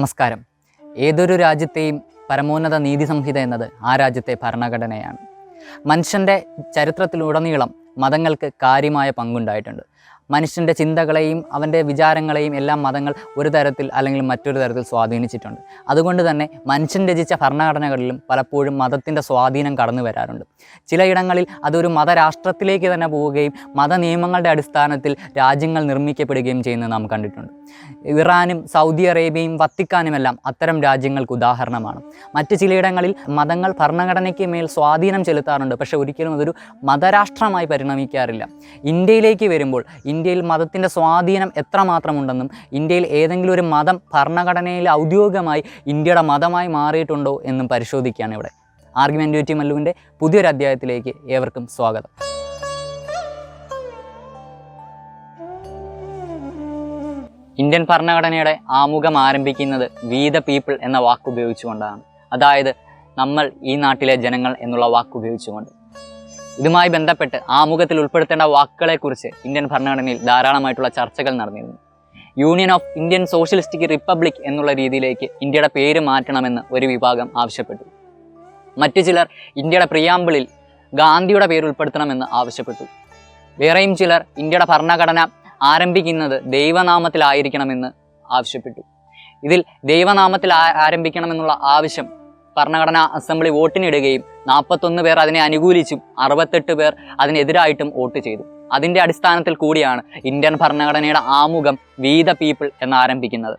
നമസ്കാരം. ഏതൊരു രാജ്യത്തെയും പരമോന്നത നീതി സംഹിത എന്നത് ആ രാജ്യത്തെ ഭരണഘടനയാണ്. മനുഷ്യൻ്റെ ചരിത്രത്തിലുടനീളം മതങ്ങൾക്ക് കാര്യമായ പങ്കുണ്ടായിട്ടുണ്ട്. മനുഷ്യൻ്റെ ചിന്തകളെയും അവൻ്റെ വിചാരങ്ങളെയും എല്ലാം മതങ്ങൾ ഒരു തരത്തിൽ അല്ലെങ്കിൽ മറ്റൊരു തരത്തിൽ സ്വാധീനിച്ചിട്ടുണ്ട്. അതുകൊണ്ട് തന്നെ മനുഷ്യൻ രചിച്ച ഭരണഘടനകളിലും പലപ്പോഴും മതത്തിൻ്റെ സ്വാധീനം കടന്നു വരാറുണ്ട്. ചിലയിടങ്ങളിൽ അതൊരു മതരാഷ്ട്രത്തിലേക്ക് തന്നെ പോവുകയും മതനിയമങ്ങളുടെ അടിസ്ഥാനത്തിൽ രാജ്യങ്ങൾ നിർമ്മിക്കപ്പെടുകയും ചെയ്യുന്നത് നാം കണ്ടിട്ടുണ്ട്. ഇറാനും സൗദി അറേബ്യയും വത്തിക്കാനുമെല്ലാം അത്തരം രാജ്യങ്ങൾക്ക് ഉദാഹരണമാണ്. മറ്റ് ചിലയിടങ്ങളിൽ മതങ്ങൾ ഭരണഘടനയ്ക്ക് മേൽ സ്വാധീനം ചെലുത്താറുണ്ട്, പക്ഷേ ഒരിക്കലും അതൊരു മതരാഷ്ട്രമായി പരിണമിക്കാറില്ല. ഇന്ത്യയിലേക്ക് വരുമ്പോൾ ഇന്ത്യയിൽ മതത്തിൻ്റെ സ്വാധീനം എത്രമാത്രമുണ്ടെന്നും ഇന്ത്യയിൽ ഏതെങ്കിലും ഒരു മതം ഭരണഘടനയിൽ ഔദ്യോഗികമായി ഇന്ത്യയുടെ മതമായി മാറിയിട്ടുണ്ടോ എന്നും പരിശോധിക്കുകയാണ് ഇവിടെ. ആർഗ്യുമെൻ്റ് വിത്ത് മല്ലുവിൻ്റെ പുതിയൊരു അധ്യായത്തിലേക്ക് ഏവർക്കും സ്വാഗതം. ഇന്ത്യൻ ഭരണഘടനയുടെ ആമുഖം ആരംഭിക്കുന്നത് വി ദ പീപ്പിൾ എന്ന വാക്ക് ഉപയോഗിച്ചുകൊണ്ടാണ്. അതായത് നമ്മൾ, ഈ നാട്ടിലെ ജനങ്ങൾ എന്നുള്ള വാക്ക് ഉപയോഗിച്ചുകൊണ്ട്. ഇതുമായി ബന്ധപ്പെട്ട് ആമുഖത്തിൽ ഉൾപ്പെടുത്തേണ്ട വാക്കുകളെക്കുറിച്ച് ഇന്ത്യൻ ഭരണഘടനയിൽ ധാരാളമായിട്ടുള്ള ചർച്ചകൾ നടന്നിരുന്നു. Union of Indian socialistic republic എന്നുള്ള രീതിയിലേക്ക് ഇന്ത്യയുടെ പേര് മാറ്റണമെന്ന് ഒരു വിഭാഗം ആവശ്യപ്പെട്ടു. മറ്റു ചിലർ ഇന്ത്യയുടെ പ്രിയാമ്പിളിൽ ഗാന്ധിയുടെ പേര് ഉൾപ്പെടുത്തണമെന്ന് ആവശ്യപ്പെട്ടു. വേറെയും ചിലർ ഇന്ത്യയുടെ ഭരണഘടന ആരംഭിക്കുന്നത് ദൈവനാമത്തിലായിരിക്കണമെന്ന് ആവശ്യപ്പെട്ടു. ഇതിൽ ദൈവനാമത്തിൽ ആരംഭിക്കണമെന്നുള്ള ആവശ്യം ഭരണഘടനാ അസംബ്ലി വോട്ടിനിടുകയും 41 പേർ അതിനെ അനുകൂലിച്ചും 68 പേർ അതിനെതിരായിട്ടും വോട്ട് ചെയ്തു. അതിൻ്റെ അടിസ്ഥാനത്തിൽ കൂടിയാണ് ഇന്ത്യൻ ഭരണഘടനയുടെ ആമുഖം വി ദ പീപ്പിൾ എന്നാരംഭിക്കുന്നത്.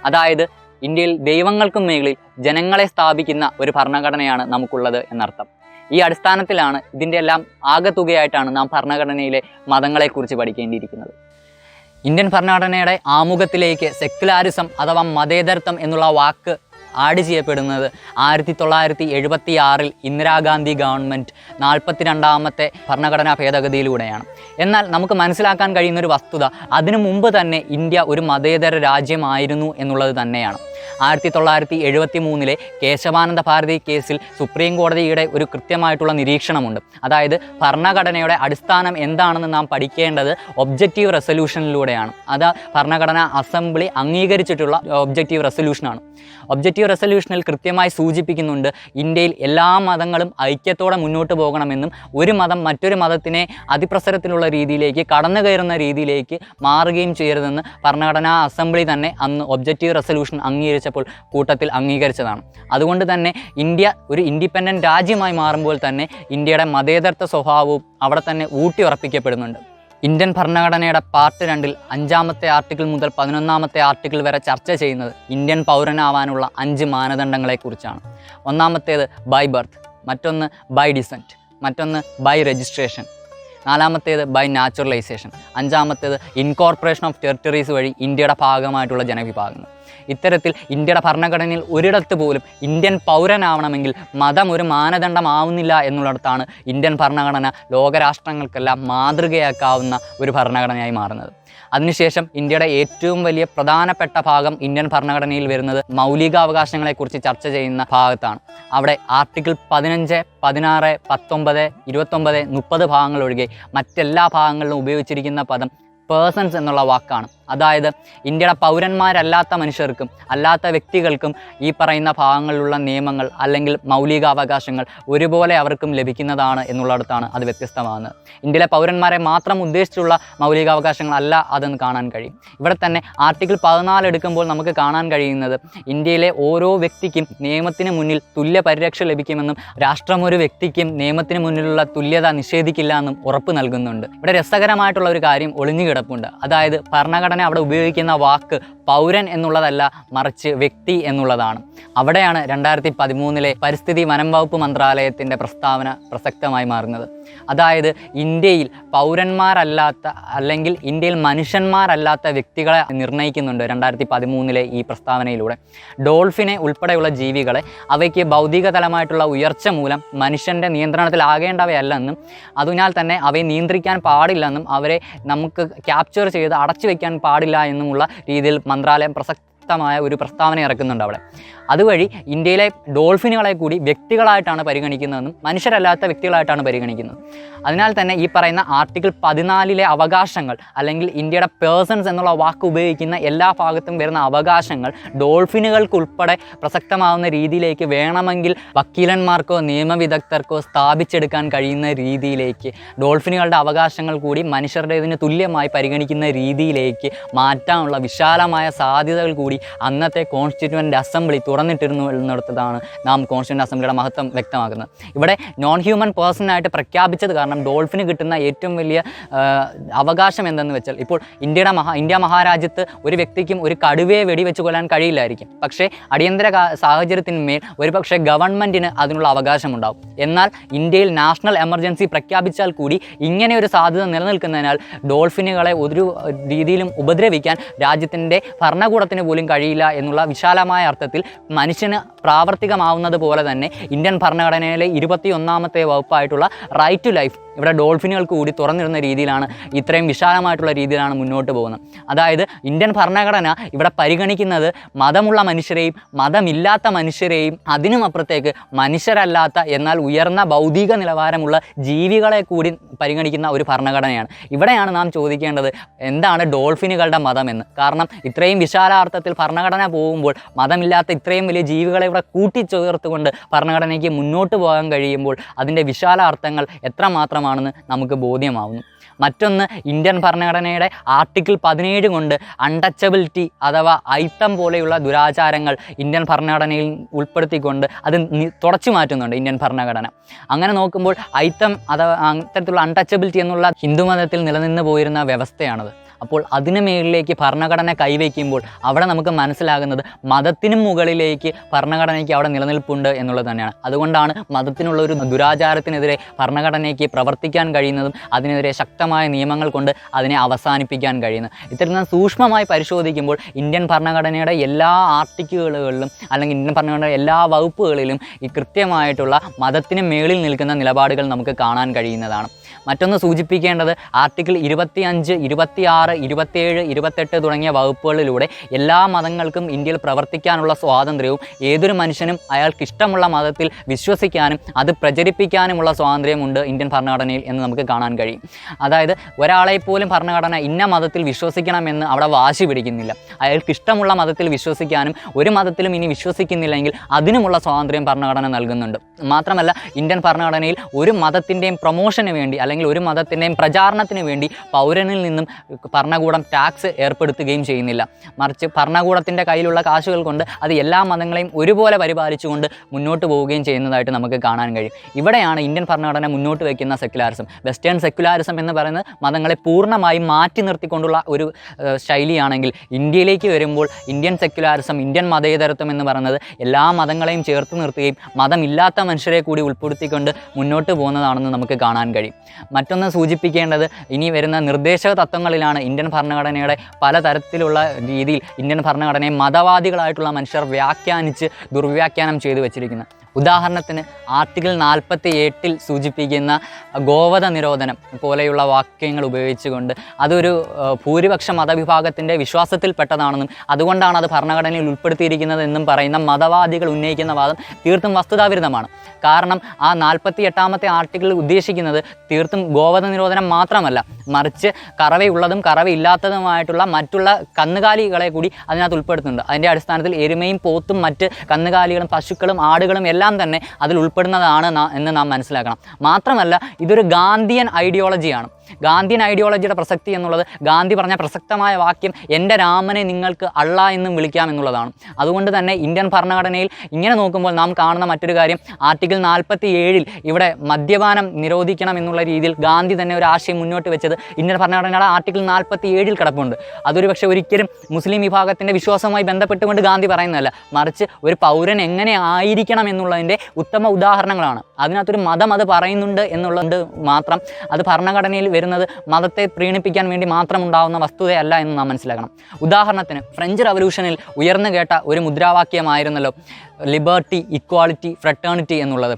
അതായത് ഇന്ത്യയിൽ ദൈവങ്ങൾക്കും മേളിൽ ജനങ്ങളെ സ്ഥാപിക്കുന്ന ഒരു ഭരണഘടനയാണ് നമുക്കുള്ളത് എന്നർത്ഥം. ഈ അടിസ്ഥാനത്തിലാണ് ഇതിൻ്റെ എല്ലാം ആകെത്തുകയായിട്ടാണ് നാം ഭരണഘടനയിലെ മതങ്ങളെക്കുറിച്ച് പഠിക്കേണ്ടിയിരിക്കുന്നത്. ഇന്ത്യൻ ഭരണഘടനയുടെ ആമുഖത്തിലേക്ക് സെക്യുലാരിസം അഥവാ മതേതരത്വം എന്നുള്ള വാക്ക് ആഡ് ചെയ്യപ്പെടുന്നത് 1976 ഇന്ദിരാഗാന്ധി ഗവൺമെൻറ് 42ാമത്തെ ഭരണഘടനാ ഭേദഗതിയിലൂടെയാണ്. എന്നാൽ നമുക്ക് മനസ്സിലാക്കാൻ കഴിയുന്നൊരു വസ്തുത അതിനു മുമ്പ് തന്നെ ഇന്ത്യ ഒരു മതേതര രാജ്യമായിരുന്നു എന്നുള്ളത് തന്നെയാണ്. 1973 കേശവാനന്ദ ഭാരതി കേസിൽ സുപ്രീം കോടതിയുടെ ഒരു കൃത്യമായിട്ടുള്ള നിരീക്ഷണമുണ്ട്. അതായത് ഭരണഘടനയുടെ അടിസ്ഥാനം എന്താണെന്ന് നാം പഠിക്കേണ്ടത് ഒബ്ജക്റ്റീവ് റെസൊല്യൂഷനിലൂടെയാണ്. അത് ഭരണഘടനാ അസംബ്ലി അംഗീകരിച്ചിട്ടുള്ള ഒബ്ജക്റ്റീവ് റെസൊല്യൂഷനാണ്. ഒബ്ജക്റ്റീവ് റെസൊല്യൂഷനിൽ കൃത്യമായി സൂചിപ്പിക്കുന്നുണ്ട് ഇന്ത്യയിൽ എല്ലാ മതങ്ങളും ഐക്യത്തോടെ മുന്നോട്ട് പോകണമെന്നും ഒരു മതം മറ്റൊരു മതത്തിനെ അതിപ്രസരത്തിലുള്ള രീതിയിലേക്ക് കടന്നു കയറുന്ന രീതിയിലേക്ക് മാറുകയും ചെയ്യരുതെന്ന് ഭരണഘടനാ അസംബ്ലി തന്നെ അന്ന് ഒബ്ജക്റ്റീവ് റെസൊല്യൂഷൻ അംഗീകരിച്ചപ്പോൾ കൂട്ടത്തിൽ അംഗീകരിച്ചതാണ്. അതുകൊണ്ട് തന്നെ ഇന്ത്യ ഒരു ഇൻഡിപെൻഡൻറ്റ് രാജ്യമായി മാറുമ്പോൾ തന്നെ ഇന്ത്യയുടെ മതേതരത്വ സ്വഭാവവും അവിടെ തന്നെ ഊട്ടിയുറപ്പിക്കപ്പെടുന്നുണ്ട്. ഇന്ത്യൻ ഭരണഘടനയുടെ പാർട്ട് 2 5ാമത്തെ ആർട്ടിക്കിൾ മുതൽ 11ാമത്തെ ആർട്ടിക്കിൾ വരെ ചർച്ച ചെയ്യുന്നത് ഇന്ത്യൻ പൗരനാവാനുള്ള 5 മാനദണ്ഡങ്ങളെക്കുറിച്ചാണ്. ഒന്നാമത്തേത് ബൈ ബർത്ത്, മറ്റൊന്ന് ബൈ ഡിസെൻറ്റ്, മറ്റൊന്ന് ബൈ രജിസ്ട്രേഷൻ, 4ാമത്തേത് ബൈ നാച്ചുറലൈസേഷൻ, 5ാമത്തേത് ഇൻകോർപ്പറേഷൻ ഓഫ് ടെറിട്ടറീസ് വഴി ഇന്ത്യയുടെ ഭാഗമായിട്ടുള്ള ജനവിഭാഗങ്ങൾ. ഇത്തരത്തിൽ ഇന്ത്യയുടെ ഭരണഘടനയിൽ ഒരിടത്ത് പോലും ഇന്ത്യൻ പൗരനാവണമെങ്കിൽ മതം ഒരു മാനദണ്ഡമാവുന്നില്ല എന്നുള്ളിടത്താണ് ഇന്ത്യൻ ഭരണഘടന ലോകരാഷ്ട്രങ്ങൾക്കെല്ലാം മാതൃകയാക്കാവുന്ന ഒരു ഭരണഘടനയായി മാറുന്നത്. അതിനുശേഷം ഇന്ത്യയുടെ ഏറ്റവും വലിയ പ്രധാനപ്പെട്ട ഭാഗം ഇന്ത്യൻ ഭരണഘടനയിൽ വരുന്നത് മൗലികാവകാശങ്ങളെക്കുറിച്ച് ചർച്ച ചെയ്യുന്ന ഭാഗത്താണ്. അവിടെ ആർട്ടിക്കിൾ 15, 16, 19, 29, 30 ഭാഗങ്ങൾ ഒഴികെ മറ്റെല്ലാ ഭാഗങ്ങളിലും ഉപയോഗിച്ചിരിക്കുന്ന പദം പേഴ്സൺസ് എന്നുള്ള വാക്കാണ്. അതായത് ഇന്ത്യയുടെ പൗരന്മാരല്ലാത്ത മനുഷ്യർക്കും അല്ലാത്ത വ്യക്തികൾക്കും ഈ പറയുന്ന ഭാഗങ്ങളിലുള്ള നിയമങ്ങൾ അല്ലെങ്കിൽ മൗലികാവകാശങ്ങൾ ഒരുപോലെ അവർക്കും ലഭിക്കുന്നതാണ് എന്നുള്ളിടത്താണ് അത് വ്യത്യസ്തമാകുന്നത്. ഇന്ത്യയിലെ പൗരന്മാരെ മാത്രം ഉദ്ദേശിച്ചുള്ള മൗലികാവകാശങ്ങളല്ല അതെന്ന് കാണാൻ കഴിയും. ഇവിടെ തന്നെ ആർട്ടിക്കിൾ 14 എടുക്കുമ്പോൾ നമുക്ക് കാണാൻ കഴിയുന്നത് ഇന്ത്യയിലെ ഓരോ വ്യക്തിക്കും നിയമത്തിന് മുന്നിൽ തുല്യ പരിരക്ഷ ലഭിക്കുമെന്നും രാഷ്ട്രം ഒരു വ്യക്തിക്കും നിയമത്തിന് മുന്നിലുള്ള തുല്യത നിഷേധിക്കില്ല എന്നും ഉറപ്പ് നൽകുന്നുണ്ട്. ഇവിടെ രസകരമായിട്ടുള്ള ഒരു കാര്യം ഒളിഞ്ഞു കിടപ്പുണ്ട്. അതായത് ഭരണഘടന അവിടെ ഉപയോഗിക്കുന്ന വാക്ക് പൗരൻ എന്നുള്ളതല്ല, മറിച്ച് വ്യക്തി എന്നുള്ളതാണ്. അവിടെയാണ് 2013 പരിസ്ഥിതി വനം വകുപ്പ് മന്ത്രാലയത്തിൻ്റെ പ്രസ്താവന പ്രസക്തമായി മാറുന്നത്. അതായത് ഇന്ത്യയിൽ പൗരന്മാരല്ലാത്ത അല്ലെങ്കിൽ ഇന്ത്യയിൽ മനുഷ്യന്മാരല്ലാത്ത വ്യക്തികളെ നിർണ്ണയിക്കുന്നുണ്ട് 2013 ഈ പ്രസ്താവനയിലൂടെ. ഡോൾഫിനെ ഉൾപ്പെടെയുള്ള ജീവികളെ അവയ്ക്ക് ഭൗതിക തലമായിട്ടുള്ള ഉയർച്ച മൂലം മനുഷ്യൻ്റെ നിയന്ത്രണത്തിലാകേണ്ടവയല്ലെന്നും അതിനാൽ തന്നെ അവയെ നിയന്ത്രിക്കാൻ പാടില്ലെന്നും അവരെ നമുക്ക് ക്യാപ്ചർ ചെയ്ത് അടച്ചു വയ്ക്കാൻ പാടില്ല എന്നുമുള്ള രീതിയിൽ മന്ത്രാലയം ശക്തമായ ഒരു പ്രസ്താവന ഇറക്കുന്നുണ്ട് അവിടെ. അതുവഴി ഇന്ത്യയിലെ ഡോൾഫിനുകളെ കൂടി വ്യക്തികളായിട്ടാണ് പരിഗണിക്കുന്നതെന്നും മനുഷ്യരല്ലാത്ത വ്യക്തികളായിട്ടാണ് പരിഗണിക്കുന്നത്. അതിനാൽ തന്നെ ഈ പറയുന്ന ആർട്ടിക്കിൾ 14 അവകാശങ്ങൾ അല്ലെങ്കിൽ ഇന്ത്യയുടെ പേഴ്സൺസ് എന്നുള്ള വാക്ക് ഉപയോഗിക്കുന്ന എല്ലാ ഭാഗത്തും വരുന്ന അവകാശങ്ങൾ ഡോൾഫിനുകൾക്കുൾപ്പെടെ പ്രസക്തമാവുന്ന രീതിയിലേക്ക് വേണമെങ്കിൽ വക്കീലന്മാർക്കോ നിയമവിദഗ്ധർക്കോ സ്ഥാപിച്ചെടുക്കാൻ കഴിയുന്ന രീതിയിലേക്ക് ഡോൾഫിനുകളുടെ അവകാശങ്ങൾ കൂടി മനുഷ്യരുടേതിന് തുല്യമായി പരിഗണിക്കുന്ന രീതിയിലേക്ക് മാറ്റാനുള്ള വിശാലമായ സാധ്യതകൾ കൂടി അന്നത്തെ കോൺസ്റ്റിറ്റ്യൂവൻ്റ് അസംബ്ലി തുറന്നിട്ടിരുന്നു എന്നിടത്താണ് നാം കോൺസ്റ്റിറ്റ്യൂവൻ്റ് അസംബ്ലിയുടെ മഹത്വം വ്യക്തമാക്കുന്നത്. ഇവിടെ നോൺ ഹ്യൂമൻ പേഴ്സണായിട്ട് പ്രഖ്യാപിച്ചത് കാരണം ഡോൾഫിന് കിട്ടുന്ന ഏറ്റവും വലിയ അവകാശം എന്തെന്ന് വെച്ചാൽ, ഇപ്പോൾ ഇന്ത്യ മഹാരാജ്യത്ത് ഒരു വ്യക്തിക്കും ഒരു കടുവയെ വെടിവെച്ച് കൊല്ലാൻ കഴിയില്ലായിരിക്കും. പക്ഷേ അടിയന്തര സാഹചര്യത്തിന്മേൽ ഒരുപക്ഷെ ഗവൺമെൻറ്റിന് അതിനുള്ള അവകാശമുണ്ടാകും. എന്നാൽ ഇന്ത്യയിൽ നാഷണൽ എമർജൻസി പ്രഖ്യാപിച്ചാൽ കൂടി ഇങ്ങനെ ഒരു സാധ്യത നിലനിൽക്കുന്നതിനാൽ ഡോൾഫിനുകളെ ഒരു രീതിയിലും ഉപദ്രവിക്കാൻ രാജ്യത്തിൻ്റെ ഭരണകൂടത്തിന് പോലും കഴിയില്ല എന്നുള്ള വിശാലമായ അർത്ഥത്തിൽ മനുഷ്യന് പ്രാവർത്തികമാവുന്നത് പോലെ തന്നെ ഇന്ത്യൻ ഭരണഘടനയിലെ 21ാമത്തെ വകുപ്പായിട്ടുള്ള റൈറ്റ് ടു ലൈഫ് ഇവിടെ ഡോൾഫിനുകൾക്ക് കൂടി തുറന്നിടുന്ന രീതിയിലാണ്, ഇത്രയും വിശാലമായിട്ടുള്ള രീതിയിലാണ് മുന്നോട്ട് പോകുന്നത്. അതായത് ഇന്ത്യൻ ഭരണഘടന ഇവിടെ പരിഗണിക്കുന്നത് മതമുള്ള മനുഷ്യരെയും മതമില്ലാത്ത മനുഷ്യരെയും അതിനും അപ്പുറത്തേക്ക് മനുഷ്യരല്ലാത്ത എന്നാൽ ഉയർന്ന ഭൗതിക നിലവാരമുള്ള ജീവികളെ കൂടി പരിഗണിക്കുന്ന ഒരു ഭരണഘടനയാണ്. ഇവിടെയാണ് നാം ചോദിക്കേണ്ടത്, എന്താണ് ഡോൾഫിനുകളുടെ മതമെന്ന്. കാരണം ഇത്രയും വിശാലാർത്ഥത്തിൽ ഭരണഘടന പോകുമ്പോൾ മതമില്ലാത്ത ഇത്രയും വലിയ ജീവികളെ ഇവിടെ കൂട്ടിച്ചേർത്തുകൊണ്ട് ഭരണഘടനയ്ക്ക് മുന്നോട്ട് പോകാൻ കഴിയുമ്പോൾ അതിൻ്റെ വിശാലാർത്ഥങ്ങൾ എത്രമാത്രമാണെന്ന് നമുക്ക് ബോധ്യമാവുന്നു. മറ്റൊന്ന്, ഇന്ത്യൻ ഭരണഘടനയുടെ ആർട്ടിക്കിൾ 17 കൊണ്ട് അൺടച്ചബിലിറ്റി അഥവാ അയിത്തം പോലെയുള്ള ദുരാചാരങ്ങൾ ഇന്ത്യൻ ഭരണഘടനയിൽ ഉൾപ്പെടുത്തിക്കൊണ്ട് അത് തുടച്ചു മാറ്റുന്നുണ്ട് ഇന്ത്യൻ ഭരണഘടന. അങ്ങനെ നോക്കുമ്പോൾ അയിത്തം അഥവാ അത്തരത്തിലുള്ള അൺടച്ചബിലിറ്റി എന്നുള്ള ഹിന്ദുമതത്തിൽ നിലനിന്ന് പോയിരുന്ന വ്യവസ്ഥയാണത്. അപ്പോൾ അതിന് മേളിലേക്ക് ഭരണഘടന കൈവയ്ക്കുമ്പോൾ അവിടെ നമുക്ക് മനസ്സിലാകുന്നത് മതത്തിനും മുകളിലേക്ക് ഭരണഘടനയ്ക്ക് അവിടെ നിലനിൽപ്പുണ്ട് എന്നുള്ളത് തന്നെയാണ്. അതുകൊണ്ടാണ് മതത്തിനുള്ള ഒരു ദുരാചാരത്തിനെതിരെ ഭരണഘടനയ്ക്ക് പ്രവർത്തിക്കാൻ കഴിയുന്നതും അതിനെതിരെ ശക്തമായ നിയമങ്ങൾ കൊണ്ട് അതിനെ അവസാനിപ്പിക്കാൻ കഴിയുന്നത്. ഇത്തരത്തിൽ സൂക്ഷ്മമായി പരിശോധിക്കുമ്പോൾ ഇന്ത്യൻ ഭരണഘടനയുടെ എല്ലാ ആർട്ടിക്കിളുകളിലും അല്ലെങ്കിൽ ഇന്ത്യൻ ഭരണഘടനയുടെ എല്ലാ വകുപ്പുകളിലും ഈ കൃത്യമായിട്ടുള്ള മതത്തിന് മേളിൽ നിൽക്കുന്ന നിലപാടുകൾ നമുക്ക് കാണാൻ കഴിയുന്നതാണ്. മറ്റൊന്ന് സൂചിപ്പിക്കേണ്ടത്, ആർട്ടിക്കിൾ 25, 26, 27, 28 തുടങ്ങിയ വകുപ്പുകളിലൂടെ എല്ലാ മതങ്ങൾക്കും ഇന്ത്യയിൽ പ്രവർത്തിക്കാനുള്ള സ്വാതന്ത്ര്യവും ഏതൊരു മനുഷ്യനും അയാൾക്ക് ഇഷ്ടമുള്ള മതത്തിൽ വിശ്വസിക്കാനും അത് പ്രചരിപ്പിക്കാനുമുള്ള സ്വാതന്ത്ര്യമുണ്ട് ഇന്ത്യൻ ഭരണഘടനയിൽ എന്ന് നമുക്ക് കാണാൻ കഴിയും. അതായത് ഒരാളെപ്പോലും ഭരണഘടന ഇന്ന മതത്തിൽ വിശ്വസിക്കണമെന്ന് അവിടെ വാശി പിടിക്കുന്നില്ല. അയാൾക്ക് ഇഷ്ടമുള്ള മതത്തിൽ വിശ്വസിക്കാനും ഒരു മതത്തിലും ഇനി വിശ്വസിക്കുന്നില്ലെങ്കിൽ അതിനുമുള്ള സ്വാതന്ത്ര്യം ഭരണഘടന നൽകുന്നുണ്ട്. മാത്രമല്ല ഇന്ത്യൻ ഭരണഘടനയിൽ ഒരു മതത്തിൻ്റെയും പ്രൊമോഷന് വേണ്ടി അല്ലെങ്കിൽ ഒരു മതത്തിൻ്റെയും പ്രചാരണത്തിന് വേണ്ടി പൗരനിൽ നിന്നും ഭരണകൂടം ടാക്സ് ഏർപ്പെടുത്തുകയും ചെയ്യുന്നില്ല. മറിച്ച് ഭരണകൂടത്തിൻ്റെ കയ്യിലുള്ള കാശുകൾ കൊണ്ട് അത് എല്ലാ മതങ്ങളെയും ഒരുപോലെ പരിപാലിച്ചുകൊണ്ട് മുന്നോട്ട് പോവുകയും ചെയ്യുന്നതായിട്ട് നമുക്ക് കാണാൻ കഴിയും. ഇവിടെയാണ് ഇന്ത്യൻ ഭരണഘടന മുന്നോട്ട് വയ്ക്കുന്ന സെക്യുലാരിസം. വെസ്റ്റേൺ സെക്യുലാരിസം എന്ന് പറയുന്നത് മതങ്ങളെ പൂർണ്ണമായും മാറ്റി നിർത്തിക്കൊണ്ടുള്ള ഒരു ശൈലിയാണെങ്കിൽ, ഇന്ത്യയിലേക്ക് വരുമ്പോൾ ഇന്ത്യൻ സെക്യുലാരിസം, ഇന്ത്യൻ മതേതരത്വം എന്ന് പറയുന്നത് എല്ലാ മതങ്ങളെയും ചേർത്ത് നിർത്തുകയും മതമില്ലാത്ത മനുഷ്യരെ കൂടി ഉൾപ്പെടുത്തിക്കൊണ്ട് മുന്നോട്ട് പോകുന്നതാണെന്ന് നമുക്ക് കാണാൻ കഴിയും. മറ്റൊന്ന് സൂചിപ്പിക്കേണ്ടത്, ഇനി വരുന്ന നിർദ്ദേശക തത്വങ്ങളിലാണ് ഇന്ത്യൻ ഭരണഘടനയുടെ പലതരത്തിലുള്ള രീതിയിൽ ഇന്ത്യൻ ഭരണഘടനയെ മതവാദികളായിട്ടുള്ള മനുഷ്യർ വ്യാഖ്യാനിച്ച് ദുർവ്യാഖ്യാനം ചെയ്തു വച്ചിരിക്കുന്നത്. ഉദാഹരണത്തിന് ആർട്ടിക്കിൾ 48 സൂചിപ്പിക്കുന്ന ഗോവധ നിരോധനം പോലെയുള്ള വാക്യങ്ങൾ ഉപയോഗിച്ചുകൊണ്ട് അതൊരു ഭൂരിപക്ഷ മതവിഭാഗത്തിൻ്റെ വിശ്വാസത്തിൽപ്പെട്ടതാണെന്നും അതുകൊണ്ടാണ് അത് ഭരണഘടനയിൽ ഉൾപ്പെടുത്തിയിരിക്കുന്നതെന്നും പറയുന്ന മതവാദികൾ ഉന്നയിക്കുന്ന വാദം തീർത്തും വസ്തുതാവിരുദ്ധമാണ്. കാരണം ആ 48ാമത്തെ ആർട്ടിക്കിൾ ഉദ്ദേശിക്കുന്നത് തീർത്തും ഗോവധ നിരോധനം മാത്രമല്ല, മറിച്ച് കറവയുള്ളതും കറവയില്ലാത്തതുമായിട്ടുള്ള മറ്റുള്ള കന്നുകാലികളെ കൂടി അതിനകത്ത് ഉൾപ്പെടുത്തുന്നുണ്ട്. അതിൻ്റെ അടിസ്ഥാനത്തിൽ എരുമയും പോത്തും മറ്റ് കന്നുകാലികളും പശുക്കളും ആടുകളും എല്ലാം തന്നെ അതിൽ ഉൾപ്പെടുന്നതാണ് എന്ന് നാം മനസ്സിലാക്കണം. മാത്രമല്ല ഇതൊരു ഗാന്ധിയൻ ഐഡിയോളജിയാണ്. ഗാന്ധിയൻ ഐഡിയോളജിയുടെ പ്രസക്തി എന്നുള്ളത് ഗാന്ധി പറഞ്ഞ പ്രസക്തമായ വാക്യം എൻ്റെ രാമനെ നിങ്ങൾക്ക് അള്ളാ എന്നും വിളിക്കാം എന്നുള്ളതാണ്. അതുകൊണ്ട് തന്നെ ഇന്ത്യൻ ഭരണഘടനയിൽ ഇങ്ങനെ നോക്കുമ്പോൾ നാം കാണുന്ന മറ്റൊരു കാര്യം, ആർട്ടിക്കിൾ 47 ഇവിടെ മദ്യപാനം നിരോധിക്കണം എന്നുള്ള രീതിയിൽ ഗാന്ധി തന്നെ ഒരു ആശയം മുന്നോട്ട് വെച്ചത് ഇന്ത്യൻ ഭരണഘടനയുടെ ആർട്ടിക്കിൾ 47 കിടപ്പുണ്ട്. അതൊരു പക്ഷേ ഒരിക്കലും മുസ്ലിം വിഭാഗത്തിൻ്റെ വിശ്വാസവുമായി ബന്ധപ്പെട്ടുകൊണ്ട് ഗാന്ധി പറയുന്നതല്ല, മറിച്ച് ഒരു പൗരൻ എങ്ങനെ ആയിരിക്കണം എന്നുള്ളതിൻ്റെ ഉത്തമ ഉദാഹരണങ്ങളാണ്. അതിനകത്തൊരു മതം അത് പറയുന്നുണ്ട് എന്നുള്ളത് മാത്രം അത് ഭരണഘടനയിൽ വരുന്നത് മതത്തെ പ്രീണിപ്പിക്കാൻ വേണ്ടി മാത്രം ഉണ്ടാകുന്ന വസ്തുതയല്ല എന്ന് നാം മനസ്സിലാക്കണം. ഉദാഹരണത്തിന് ഫ്രഞ്ച് റവല്യൂഷനിൽ ഉയർന്നു കേട്ട ഒരു മുദ്രാവാക്യമായിരുന്നല്ലോ ലിബർട്ടി, ഇക്വാളിറ്റി, ഫ്രട്ടേണിറ്റി എന്നുള്ളത്.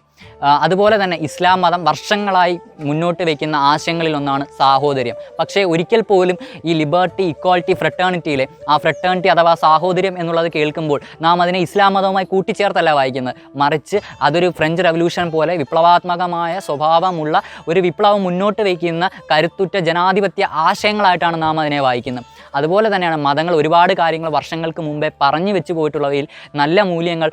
അതുപോലെ തന്നെ ഇസ്ലാം മതം വർഷങ്ങളായി മുന്നോട്ട് വയ്ക്കുന്ന ആശയങ്ങളിലൊന്നാണ് സാഹോദര്യം. പക്ഷേ ഒരിക്കൽ പോലും ഈ ലിബർട്ടി, ഇക്വാളിറ്റി, ഫ്രട്ടേണിറ്റിയിലെ ആ ഫ്രട്ടേണിറ്റി അഥവാ സാഹോദര്യം എന്നുള്ളത് കേൾക്കുമ്പോൾ നാം അതിനെ ഇസ്ലാം മതവുമായി കൂട്ടിച്ചേർത്തല്ല വായിക്കുന്നത്. മറിച്ച് അതൊരു ഫ്രഞ്ച് റവല്യൂഷൻ പോലെ വിപ്ലവാത്മകമായ സ്വഭാവമുള്ള ഒരു വിപ്ലവം മുന്നോട്ട് വയ്ക്കുന്ന കരുത്തുറ്റ ജനാധിപത്യ ആശയങ്ങളായിട്ടാണ് നാം അതിനെ വായിക്കുന്നത്. അതുപോലെ തന്നെയാണ് മതങ്ങൾ ഒരുപാട് കാര്യങ്ങൾ വർഷങ്ങൾക്ക് മുമ്പേ പറഞ്ഞു വെച്ച് പോയിട്ടുള്ളവയിൽ നല്ല മൂല്യങ്ങൾ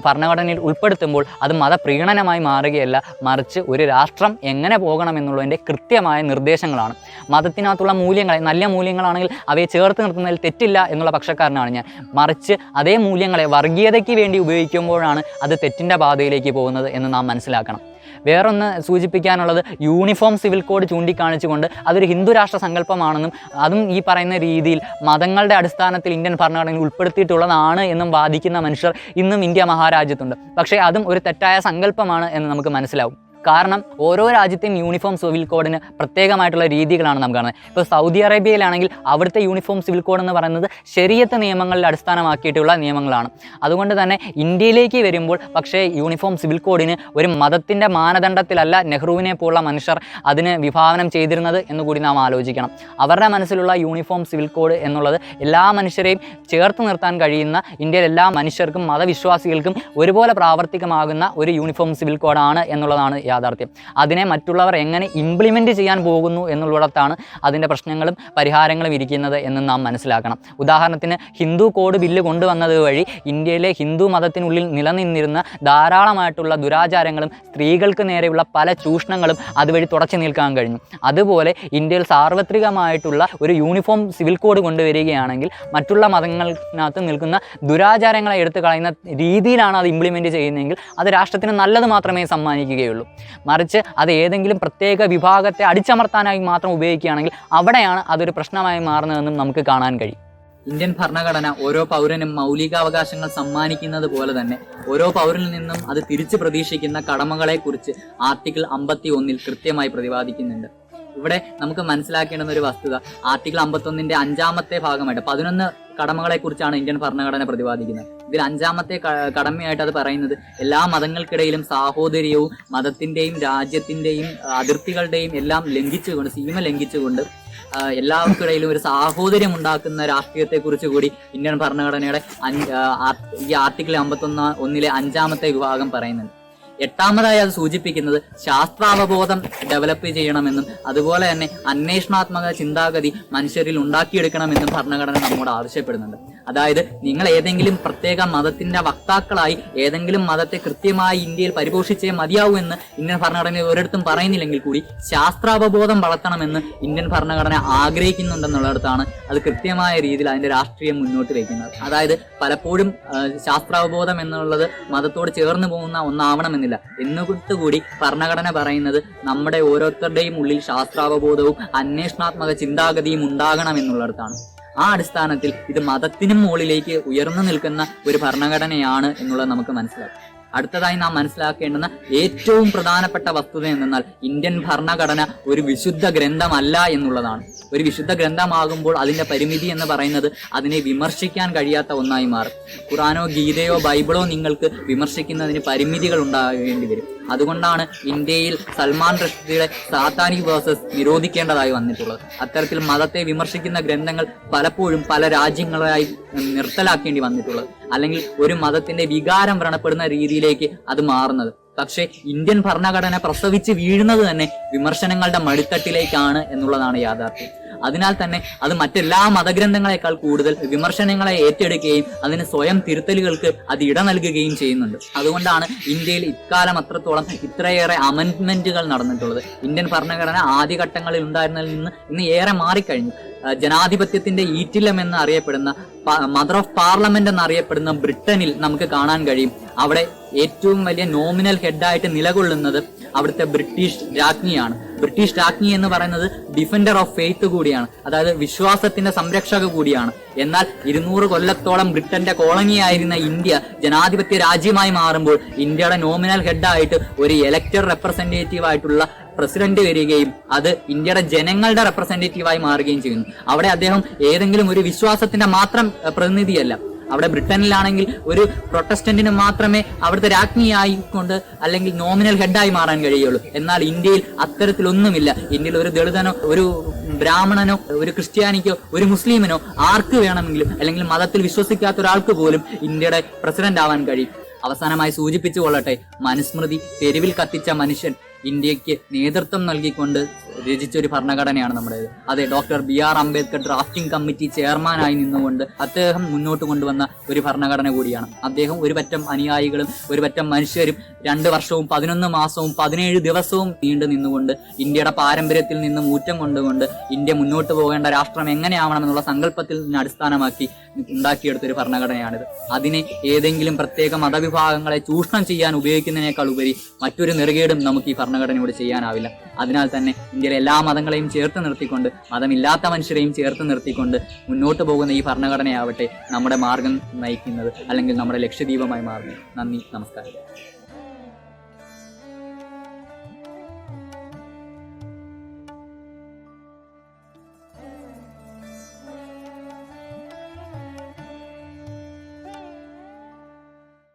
ഭരണഘടനയിൽ ഉൾപ്പെടുത്തുമ്പോൾ അത് മതപ്രീണനമായി മാറുകയല്ല, മറിച്ച് ഒരു രാഷ്ട്രം എങ്ങനെ പോകണമെന്നുള്ളതിൻ്റെ കൃത്യമായ നിർദ്ദേശങ്ങളാണ്. മതത്തിനകത്തുള്ള മൂല്യങ്ങളെ, നല്ല മൂല്യങ്ങളാണെങ്കിൽ അവയെ ചേർത്ത് നിർത്തുന്നതിൽ തെറ്റില്ല എന്നുള്ള പക്ഷക്കാരനാണ് ഞാൻ. മറിച്ച് അതേ മൂല്യങ്ങളെ വർഗീയതയ്ക്ക് വേണ്ടി ഉപയോഗിക്കുമ്പോഴാണ് അത് തെറ്റിൻ്റെ പാതയിലേക്ക് പോകുന്നത് എന്ന് നാം മനസ്സിലാക്കണം. വേറൊന്ന് സൂചിപ്പിക്കാനുള്ളത് യൂണിഫോം സിവിൽ കോഡ് ചൂണ്ടിക്കാണിച്ചുകൊണ്ട് അതൊരു ഹിന്ദു രാഷ്ട്ര സങ്കല്പമാണെന്നും അതും ഈ പറയുന്ന രീതിയിൽ മതങ്ങളുടെ അടിസ്ഥാനത്തിൽ ഇന്ത്യൻ ഭരണഘടനയിൽ ഉൾപ്പെടുത്തിയിട്ടുള്ളതാണ് എന്നും വാദിക്കുന്ന മനുഷ്യർ ഇന്നും ഇന്ത്യ മഹാരാജ്യത്തുണ്ട്. പക്ഷേ അതും ഒരു തെറ്റായ സങ്കല്പമാണ് എന്ന് നമുക്ക് മനസ്സിലാവും. കാരണം ഓരോ രാജ്യത്തെയും യൂണിഫോം സിവിൽ കോഡിന് പ്രത്യേകമായിട്ടുള്ള രീതികളാണ് നാം കാണുന്നത്. ഇപ്പോൾ സൗദി അറേബ്യയിലാണെങ്കിൽ അവിടുത്തെ യൂണിഫോം സിവിൽ കോഡ് എന്ന് പറയുന്നത് ശരീഅത്ത് നിയമങ്ങളിൽ അടിസ്ഥാനമാക്കിയിട്ടുള്ള നിയമങ്ങളാണ്. അതുകൊണ്ട് തന്നെ ഇന്ത്യയിലേക്ക് വരുമ്പോൾ പക്ഷേ യൂണിഫോം സിവിൽ കോഡിന് ഒരു മതത്തിൻ്റെ മാനദണ്ഡത്തിലല്ല നെഹ്റുവിനെ പോലുള്ള മനുഷ്യർ അതിന് വിഭാവനം ചെയ്തിരുന്നത് എന്നുകൂടി നാം ആലോചിക്കണം. അവരുടെ മനസ്സിലുള്ള യൂണിഫോം സിവിൽ കോഡ് എന്നുള്ളത് എല്ലാ മനുഷ്യരെയും ചേർത്ത് നിർത്താൻ കഴിയുന്ന, ഇന്ത്യയിലെ എല്ലാ മനുഷ്യർക്കും മതവിശ്വാസികൾക്കും ഒരുപോലെ പ്രാവർത്തികമാകുന്ന ഒരു യൂണിഫോം സിവിൽ കോഡാണ് എന്നുള്ളതാണ് യാഥാർത്ഥ്യം. അതിനെ മറ്റുള്ളവർ എങ്ങനെ ഇംപ്ലിമെൻറ്റ് ചെയ്യാൻ പോകുന്നു എന്നുള്ളിടത്താണ് അതിൻ്റെ പ്രശ്നങ്ങളും പരിഹാരങ്ങളും ഇരിക്കുന്നത് എന്ന് നാം മനസ്സിലാക്കണം. ഉദാഹരണത്തിന് ഹിന്ദു കോഡ് ബില്ല് കൊണ്ടുവന്നത് വഴി ഇന്ത്യയിലെ ഹിന്ദു മതത്തിനുള്ളിൽ നിലനിന്നിരുന്ന ധാരാളമായിട്ടുള്ള ദുരാചാരങ്ങളും സ്ത്രീകൾക്ക് നേരെയുള്ള പല ചൂഷണങ്ങളും അതുവഴി തുടച്ചു നിൽക്കാൻ കഴിഞ്ഞു. അതുപോലെ ഇന്ത്യയിൽ സാർവത്രികമായിട്ടുള്ള ഒരു യൂണിഫോം സിവിൽ കോഡ് കൊണ്ടുവരികയാണെങ്കിൽ മറ്റുള്ള മതങ്ങളിനകത്ത് നിൽക്കുന്ന ദുരാചാരങ്ങളെ എടുത്തു കളയുന്ന രീതിയിലാണ് അത് ഇംപ്ലിമെൻറ്റ് ചെയ്യുന്നതെങ്കിൽ അത് രാഷ്ട്രത്തിന് നല്ലത് മാത്രമേ സമ്മാനിക്കുകയുള്ളൂ. മറിച്ച് അത് ഏതെങ്കിലും പ്രത്യേക വിഭാഗത്തെ അടിച്ചമർത്താനായി മാത്രം ഉപയോഗിക്കുകയാണെങ്കിൽ അവിടെയാണ് അതൊരു പ്രശ്നമായി മാറുന്നതെന്നും നമുക്ക് കാണാൻ കഴിയും. ഇന്ത്യൻ ഭരണഘടന ഓരോ പൗരനും മൗലികാവകാശങ്ങൾ സമ്മാനിക്കുന്നത് പോലെ തന്നെ ഓരോ പൗരനിൽ നിന്നും അത് തിരിച്ചു പ്രതീക്ഷിക്കുന്ന കടമകളെക്കുറിച്ച് ആർട്ടിക്കിൾ 51 കൃത്യമായി പ്രതിപാദിക്കുന്നുണ്ട്. ഇവിടെ നമുക്ക് മനസ്സിലാക്കേണ്ടുന്ന ഒരു വസ്തുത, ആർട്ടിക്കിൾ 51 5-ാമത്തെ ഭാഗമായിട്ട് 11 കടമകളെക്കുറിച്ചാണ് ഇന്ത്യൻ ഭരണഘടന പ്രതിപാദിക്കുന്നത്. ഇതിൽ 5-ാമത്തെ കടമയായിട്ട് അത് പറയുന്നത് എല്ലാ മതങ്ങൾക്കിടയിലും സാഹോദര്യവും മതത്തിൻ്റെയും രാജ്യത്തിൻ്റെയും അതിർത്തികളുടെയും എല്ലാം ലംഘിച്ചുകൊണ്ട്, സീമ ലംഘിച്ചുകൊണ്ട് എല്ലാവർക്കിടയിലും ഒരു സാഹോദര്യം ഉണ്ടാക്കുന്ന രാഷ്ട്രീയത്തെക്കുറിച്ച് കൂടി ഇന്ത്യൻ ഭരണഘടനയുടെ ഈ ആർട്ടിക്കിൾ 51 5-ാമത്തെ വിഭാഗം പറയുന്നുണ്ട്. 8-ാമതായി അത് സൂചിപ്പിക്കുന്നത് ശാസ്ത്രാവബോധം ഡെവലപ്പ് ചെയ്യണമെന്നും അതുപോലെ തന്നെ അന്വേഷണാത്മക ചിന്താഗതി മനുഷ്യരിൽ ഉണ്ടാക്കിയെടുക്കണമെന്നും ഭരണഘടന നമ്മോട് ആവശ്യപ്പെടുന്നുണ്ട്. അതായത് നിങ്ങൾ ഏതെങ്കിലും പ്രത്യേക മതത്തിന്റെ വക്താക്കളായി ഏതെങ്കിലും മതത്തെ കൃത്യമായി ഇന്ത്യയിൽ പരിപോഷിച്ചേ മതിയാവൂ എന്ന് ഇന്ത്യൻ ഭരണഘടന ഒരിടത്തും പറയുന്നില്ലെങ്കിൽ കൂടി ശാസ്ത്രാവബോധം വളർത്തണമെന്ന് ഇന്ത്യൻ ഭരണഘടന ആഗ്രഹിക്കുന്നുണ്ടെന്നുള്ളിടത്താണ് അത് കൃത്യമായ രീതിയിൽ അതിന്റെ രാഷ്ട്രീയം മുന്നോട്ട് വയ്ക്കുന്നത്. അതായത് പലപ്പോഴും ശാസ്ത്രാവബോധം എന്നുള്ളത് മതത്തോട് ചേർന്ന് പോകുന്ന ഒന്നാവണമെന്നില്ല. എന്നുകൂടി ഭരണഘടന പറയുന്നത് നമ്മുടെ ഓരോരുത്തരുടെയും ഉള്ളിൽ ശാസ്ത്രാവബോധവും അന്വേഷണാത്മക ചിന്താഗതിയും ഉണ്ടാകണമെന്നുള്ളിടത്താണ്. ആ അടിസ്ഥാനത്തിൽ ഇത് മതത്തിനും മുകളിലേക്ക് ഉയർന്നു നിൽക്കുന്ന ഒരു ഭരണഘടനയാണ് എന്നുള്ളത് നമുക്ക് മനസ്സിലാക്കാം. അടുത്തതായി നാം മനസ്സിലാക്കേണ്ടുന്ന ഏറ്റവും പ്രധാനപ്പെട്ട വസ്തുത എന്തെന്നാൽ ഇന്ത്യൻ ഭരണഘടന ഒരു വിശുദ്ധ ഗ്രന്ഥമല്ല എന്നുള്ളതാണ്. ഒരു വിശുദ്ധ ഗ്രന്ഥമാകുമ്പോൾ അതിന്റെ പരിമിതി എന്ന് പറയുന്നത് അതിനെ വിമർശിക്കാൻ കഴിയാത്ത ഒന്നായി മാറും. ഖുറാനോ ഗീതയോ ബൈബിളോ നിങ്ങൾക്ക് വിമർശിക്കുന്നതിന് പരിമിതികൾ ഉണ്ടാകേണ്ടി വരും. അതുകൊണ്ടാണ് ഇന്ത്യയിൽ സൽമാൻ റഷ്ദിയുടെ സാത്താനിക് വേഴ്സസ് നിരോധിക്കേണ്ടതായി വന്നിട്ടുള്ളത്. അത്തരത്തിൽ മതത്തെ വിമർശിക്കുന്ന ഗ്രന്ഥങ്ങൾ പലപ്പോഴും പല രാജ്യങ്ങളായി നിർത്തലാക്കേണ്ടി വന്നിട്ടുള്ളത്, അല്ലെങ്കിൽ ഒരു മതത്തിന്റെ വികാരം വ്രണപ്പെടുന്ന രീതിയിലേക്ക് അത് മാറുന്നത്. പക്ഷേ ഇന്ത്യൻ ഭരണഘടന പ്രസവിച്ച് വീഴുന്നത് തന്നെ വിമർശനങ്ങളുടെ മടിത്തട്ടിലേക്കാണ് എന്നുള്ളതാണ് യാഥാർത്ഥ്യം. അതിനാൽ തന്നെ അത് മറ്റെല്ലാ മതഗ്രന്ഥങ്ങളെക്കാൾ കൂടുതൽ വിമർശനങ്ങളെ ഏറ്റെടുക്കുകയും അതിന് സ്വയം തിരുത്തലുകൾക്ക് അത് ഇട നൽകുകയും ചെയ്യുന്നുണ്ട്. അതുകൊണ്ടാണ് ഇന്ത്യയിൽ ഇക്കാലം അത്രത്തോളം ഇത്രയേറെ അമെൻഡ്മെന്റുകൾ നടന്നിട്ടുള്ളത്. ഇന്ത്യൻ ഭരണഘടന ആദ്യഘട്ടങ്ങളിൽ ഉണ്ടായിരുന്നതിൽ നിന്ന് ഇന്ന് ഏറെ മാറിക്കഴിഞ്ഞു. ജനാധിപത്യത്തിന്റെ ഈറ്റില്ലം എന്ന് അറിയപ്പെടുന്ന, മദർ ഓഫ് പാർലമെന്റ് എന്നറിയപ്പെടുന്ന ബ്രിട്ടനിൽ നമുക്ക് കാണാൻ കഴിയും. അവിടെ ഏറ്റവും വലിയ നോമിനൽ ഹെഡായിട്ട് നിലകൊള്ളുന്നത് അവിടുത്തെ ബ്രിട്ടീഷ് രാജ്ഞിയാണ്. ബ്രിട്ടീഷ് രാജ്ഞി എന്ന് പറയുന്നത് ഡിഫൻഡർ ഓഫ് ഫെയ്ത്ത് കൂടിയാണ്, അതായത് വിശ്വാസത്തിന്റെ സംരക്ഷക കൂടിയാണ്. എന്നാൽ 200 കൊല്ലത്തോളം ബ്രിട്ടന്റെ കോളനിയായിരുന്ന ഇന്ത്യ ജനാധിപത്യ രാജ്യമായി മാറുമ്പോൾ ഇന്ത്യയുടെ നോമിനൽ ഹെഡായിട്ട് ഒരു എലക്റ്റഡ് റെപ്രസെന്റേറ്റീവ് ആയിട്ടുള്ള പ്രസിഡന്റ് വരികയും അത് ഇന്ത്യയുടെ ജനങ്ങളുടെ റെപ്രസെന്റേറ്റീവായി മാറുകയും ചെയ്യുന്നു. അവിടെ അദ്ദേഹം ഏതെങ്കിലും ഒരു വിശ്വാസത്തിന്റെ മാത്രം പ്രതിനിധിയല്ല, അവിടെ ബ്രിട്ടനിലാണെങ്കിൽ ഒരു പ്രൊട്ടസ്റ്റന്റിന് മാത്രമേ അവിടുത്തെ രാജ്ഞിയായിക്കൊണ്ട് അല്ലെങ്കിൽ നോമിനൽ ഹെഡായി മാറാൻ കഴിയുള്ളൂ. എന്നാൽ ഇന്ത്യയിൽ അത്തരത്തിലൊന്നുമില്ല. ഇന്ത്യയിൽ ഒരു ദളിതനോ ഒരു ബ്രാഹ്മണനോ ഒരു ക്രിസ്ത്യാനിക്കോ ഒരു മുസ്ലിമിനോ ആർക്ക് വേണമെങ്കിലും അല്ലെങ്കിൽ മതത്തിൽ വിശ്വസിക്കാത്ത ഒരാൾക്ക് പോലും ഇന്ത്യയുടെ പ്രസിഡന്റ് ആവാൻ കഴിയും. അവസാനമായി സൂചിപ്പിച്ചു കൊള്ളട്ടെ, മനുസ്മൃതി തെരുവിൽ കത്തിച്ച മനുഷ്യൻ ഇന്ത്യക്ക് നേതൃത്വം നൽകിക്കൊണ്ട് രചിച്ച ഒരു ഭരണഘടനയാണ് നമ്മുടേത്. അതെ, doctor BR Ambedkar drafting committee ചെയർമാനായി നിന്നുകൊണ്ട് അദ്ദേഹം മുന്നോട്ട് കൊണ്ടുവന്ന ഒരു ഭരണഘടന കൂടിയാണ്. അദ്ദേഹം ഒരു പറ്റം അനുയായികളും ഒരു പറ്റം മനുഷ്യരും 2 വർഷവും 11 മാസവും 17 ദിവസവും നീണ്ടു നിന്നുകൊണ്ട് ഇന്ത്യയുടെ പാരമ്പര്യത്തിൽ നിന്നും ഊറ്റം കൊണ്ടുകൊണ്ട് ഇന്ത്യ മുന്നോട്ട് പോകേണ്ട രാഷ്ട്രം എങ്ങനെയാവണമെന്നുള്ള സങ്കല്പത്തിൽ നിന്ന് അടിസ്ഥാനമാക്കി ഉണ്ടാക്കിയെടുത്തൊരു ഭരണഘടനയാണിത്. അതിനെ ഏതെങ്കിലും പ്രത്യേക മതവിഭാഗങ്ങളെ ചൂഷണം ചെയ്യാൻ ഉപയോഗിക്കുന്നതിനേക്കാൾ ഉപരി മറ്റൊരു നെറുകേടും നമുക്ക് ഈ ഭരണഘടനയോട് ചെയ്യാനാവില്ല. അതിനാൽ തന്നെ ഇന്ത്യയിലെ എല്ലാ മതങ്ങളെയും ചേർത്ത് നിർത്തിക്കൊണ്ട് മതമില്ലാത്ത മനുഷ്യരെയും ചേർത്ത് നിർത്തിക്കൊണ്ട് മുന്നോട്ട് പോകുന്ന ഈ ഭരണഘടനയാവട്ടെ നമ്മുടെ മാർഗം നയിക്കുന്നത് അല്ലെങ്കിൽ നമ്മുടെ ലക്ഷ്യദീപമായി മാറുന്നത്. നന്ദി, നമസ്കാരം.